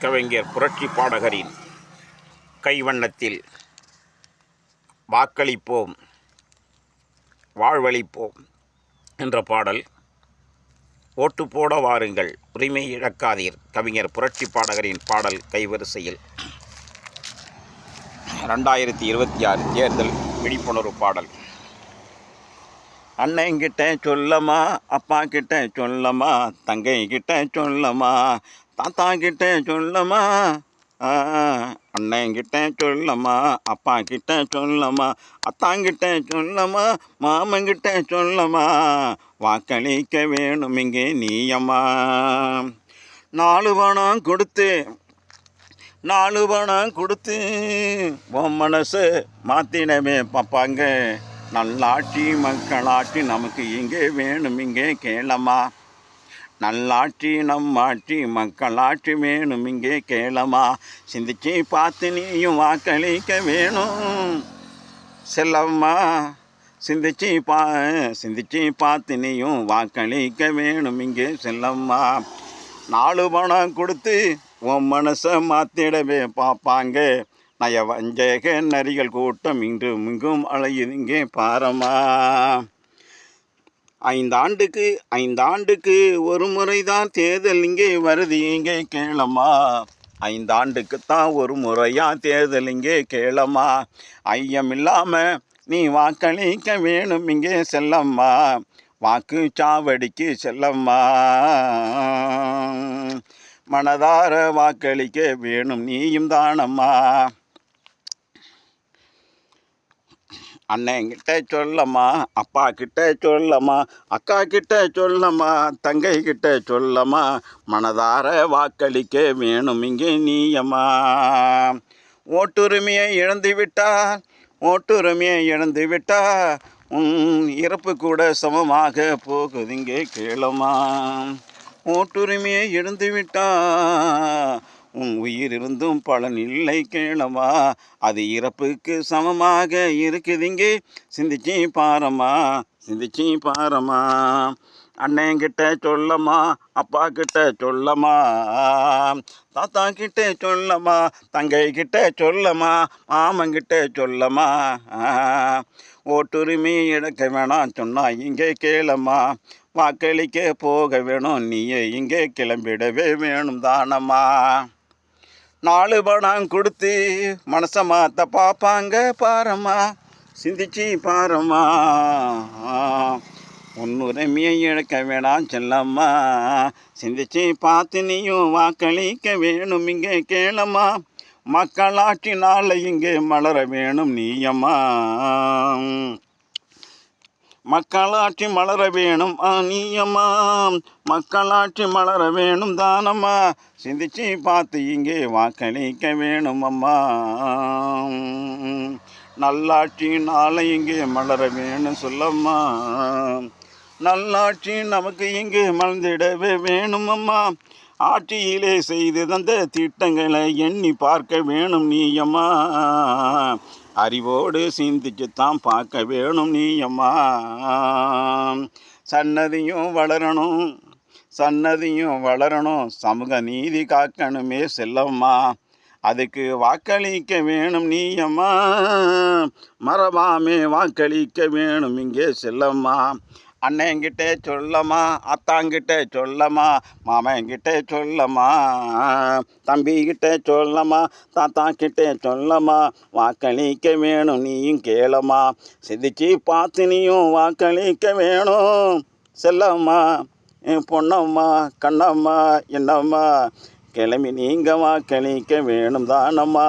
கவிஞர் புரட்சி பாடகரின் கைவண்ணத்தில் வாக்களிப்போம் வாழ்வளிப்போம் என்ற பாடல். ஓட்டு போட வாருங்கள், உரிமை இழக்காதீர். கவிஞர் புரட்சி பாடகரின் பாடல் கைவரிசையில் 2026 தேர்தல் விழிப்புணர்வு பாடல். அண்ணங்கிட்ட சொல்லமா, அப்பா கிட்ட சொல்லமா, தங்கை கிட்ட சொல்லமா, தாத்தா கிட்ட சொல்லமா, அண்ணங்கிட்ட சொல்லமா, அப்பா கிட்ட சொல்லமா, அத்தாங்கிட்ட சொல்லமா, மாமங்கிட்ட சொல்லமா, வாக்களிக்க வேணும் இங்கே நீயம்மா. 4 பணம் கொடுத்து உன் மனசு மாத்திடவே பார்ப்பாங்க. நல்லாட்சி மக்களாட்சி நமக்கு இங்கே வேணும் இங்கே கேளமா. நல்லாட்சி நம்மாட்சி மக்களாட்சி வேணும் இங்கே கேளமா. சிந்திச்சு பார்த்து நீயும் வாக்களிக்க வேணும் செல்லம்மா. சிந்திச்சு பார்த்து நீயும் வாக்களிக்க வேணும் இங்கே செல்லம்மா. 4 பணம் கொடுத்து உன் மனசை மாற்றிடவே பார்ப்பாங்க. நய வஞ்சக நரிகள் கூட்டம் இங்கும் அலையுது இங்கே பாரமா. 5 ஆண்டுக்கு ஒரு முறைதான் தேர்தல் இங்கே வருது இங்கே கேளமா. 5 ஆண்டுக்குத்தான் ஒரு முறையா தேர்தல் இங்கே கேளமா. ஐயமில்லாமல் நீ வாக்களிக்க வேணும் இங்கே செல்லம்மா. வாக்கு சாவடிக்கு செல்லம்மா. மனதார வாக்களிக்க வேணும் நீயும் தானம்மா. அண்ணங்கிட்ட சொல்லம்மா, அப்பா கிட்ட சொல்லம்மா, அக்கா கிட்ட சொல்லம்மா, தங்கை கிட்ட சொல்லம்மா, மனதார வாக்களிக்க வேணும் இங்கே நீயம்மா. ஓட்டுரிமையை இழந்து விட்டா இறப்பு கூட சமமாக போகுது இங்கே கேளம்மா. ஓட்டுரிமையை இழந்து விட்டா உன் உயிர் இருந்தும் பலன் இல்லை கேளமா. அது இறப்புக்கு சமமாக இருக்குதுங்கே. சிந்திச்சு பாரம்மா. அண்ணங்கிட்ட சொல்லம்மா, அப்பா கிட்ட சொல்லம்மா, தாத்தா கிட்ட சொல்லம்மா, தங்கை கிட்ட சொல்லம்மா, மாமங்கிட்ட சொல்லம்மா. ஓட்டுரிமை இழக்க வேணாம் சொன்னா இங்கே கேளம்மா. வாக்களிக்க போக வேணும் நீயே இங்கே கிளம்பிடவே வேணும் தானம்மா. 4 பணம் கொடுத்து மனசை மாற்ற பார்ப்பாங்க பாரம்மா. சிந்திச்சு பாரம்மா. உன்னுரிமையை இழக்க வேணாம் செல்லம்மா. சிந்திச்சு பார்த்து நீயும் வாக்களிக்க வேணும் இங்கே கேளம்மா. மக்களாட்சி நாளை இங்கே மலர வேணும் நீயம்மா. மக்களாட்சி மலர வேணும் நீயம்மா. மக்களாட்சி மலர வேணும் தானம்மா. சிந்திச்சு பார்த்து இங்கே வாக்களிக்க வேணும் அம்மா. நல்லாட்சி நாளை இங்கே மலர வேணும் சொல்லம்மா. நல்லாட்சி நமக்கு இங்கே மலர்ந்திடவே வேணும் அம்மா. ஆட்சியிலே செய்து தந்த திட்டங்களை எண்ணி பார்க்க வேணும் நீயம்மா. அறிவோடு சிந்திச்சுத்தான் பார்க்க வேணும் நீயம்மா. சன்னதியும் வளரணும், சமூக நீதி காக்கணுமே செல்லம்மா. அதுக்கு வாக்களிக்க வேணும் நீயம்மா. மறவாமே வாக்களிக்க வேணும் இங்கே செல்லம்மா. அண்ணங்கிட்ட சொல்லம்மா, அத்தாங்கிட்ட சொல்லம்மா, மாமங்கிட்ட சொல்லம்மா, தம்பிக்கிட்ட சொல்லம்மா, தாத்தா கிட்ட சொல்லம்மா. வாக்களிக்க வேணும் நீயும் கேளம்மா. சிந்திச்சு பார்த்து நீயும் வாக்களிக்க வேணும் செல்லம்மா. என் பொண்ணம்மா, கண்ணம்மா, என்னம்மா, கிளம்பி நீங்கள் வாக்களிக்க வேணும் தானம்மா.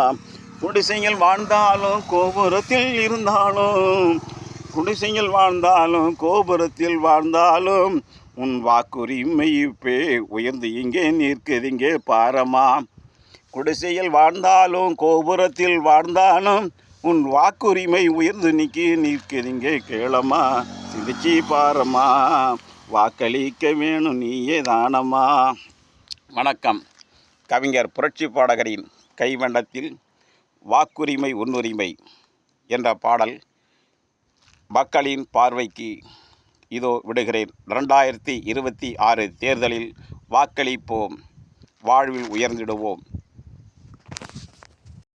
குடிசையில் வாழ்ந்தாலும் கோபுரத்தில் வாழ்ந்தாலும் உன் வாக்குரிமை இப்பே உயர்ந்து இங்கே நிற்குதிங்கே பாரம்மா. குடிசையில் வாழ்ந்தாலும் கோபுரத்தில் வாழ்ந்தாலும் உன் வாக்குரிமை உயர்ந்து நிற்குதிங்கே கேளம்மா. சிந்திச்சு பாரம்மா. வாக்களிக்க வேணும் நீயே தானம்மா. வணக்கம். கவிஞர் புரட்சி பாடகரின் கைவண்ணத்தில் வாக்குரிமை உன்னுரிமை என்ற பாடல் மக்களின் பார்வைக்கு இதோ விடுகிறேன். 2026 தேர்தலில் வாக்களிப்போம், வாழ்வில் உயர்ந்திடுவோம்.